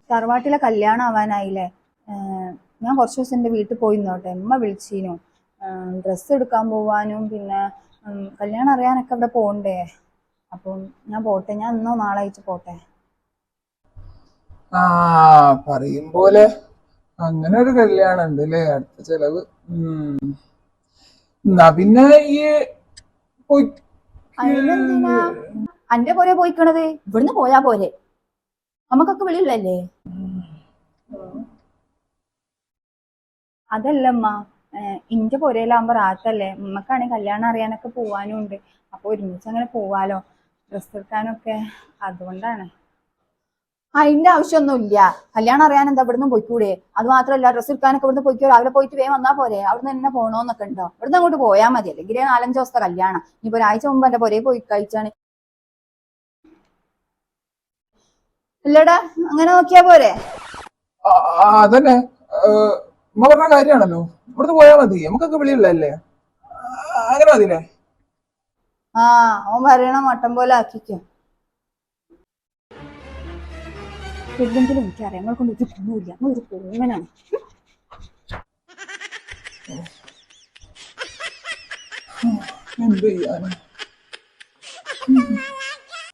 തറവാട്ടിലെ കല്യാണം ആവാനായില്ലേ. ഞാൻ കുറച്ച് ദിവസം എൻ്റെ വീട്ടിൽ പോയി നോട്ടെ. ഉമ്മ വിളിച്ചീനു ഡ്രസ്സ് എടുക്കാൻ പോവാനും പിന്നെ കല്യാണം അറിയാനൊക്കെ അവിടെ പോണ്ടേ. അപ്പം ഞാൻ പോട്ടെ, ഞാൻ ഇന്നോ നാളെ ആയിട്ട് പോട്ടെ. പറയും പോലെ അങ്ങനെ ഒരു കല്യാണം ഉണ്ട് അല്ലേ, അടുത്ത ചെലവ്. എന്നാ പിന്നെ ഈ അതിനെന്തിനാ അന്റെ പോരെ പോയിക്കണത്? ഇവിടുന്ന് പോയാ പോരെ, നമുക്കൊക്കെ വിളിയില്ലല്ലേ. അതല്ലമ്മ, ഇന്റെ പൊരയിലാകുമ്പോ റാത്തല്ലേ. ഉമ്മക്കാണെങ്കിൽ കല്യാണം അറിയാനൊക്കെ പോവാനും ഉണ്ട്. അപ്പൊ ഒരുമിച്ച് അങ്ങനെ പോവാലോ ഡ്രസ്സ് എടുക്കാനൊക്കെ. അതുകൊണ്ടാണ്. അതിന്റെ ആവശ്യമൊന്നുമില്ല. കല്യാണം അറിയാൻ എന്താ ഇവിടുന്ന് പോയിക്കൂടെ? അത് മാത്രമല്ല, ഡ്രസ്സ് എടുക്കാനൊക്കെ ഇവിടുന്ന് പോയിക്കോ, രാവിലെ പോയിട്ട് വേഗം വന്നാൽ പോരെ. അവിടുന്ന് തന്നെ പോണോന്നൊക്കെ ഉണ്ടോ? ഇവിടുന്ന് അങ്ങോട്ട് പോയാൽ മതി. അല്ലെങ്കിൽ 4-5 ദിവസത്തെ കല്യാണം. ഇനിയിപ്പോ ഒരാഴ്ച മുമ്പ് എന്റെ പൊരയിൽ പോയി കഴിച്ചാണ്. ഇല്ലടാ, അങ്ങനെ നോക്കിയാ പോരെ. അതന്നെ ഉമ്മ പറഞ്ഞ കാര്യമാണല്ലോ, ഇവിടുന്ന് പോയാ മതി, നമുക്കൊക്കെ വിളിയുള്ളല്ലേ, അങ്ങനെ മതില്ലേ. അവൻ പറയണ മട്ടം പോലെ ആക്കിക്കോ. എന്തെങ്കിലും എനിക്കറിയാം, ഞങ്ങൾ കൊണ്ട് ഒരു പൊന്നുമില്ല, ഒരു പൊങ്ങനാണ്. എന്ത് ചെയ്യാനാ.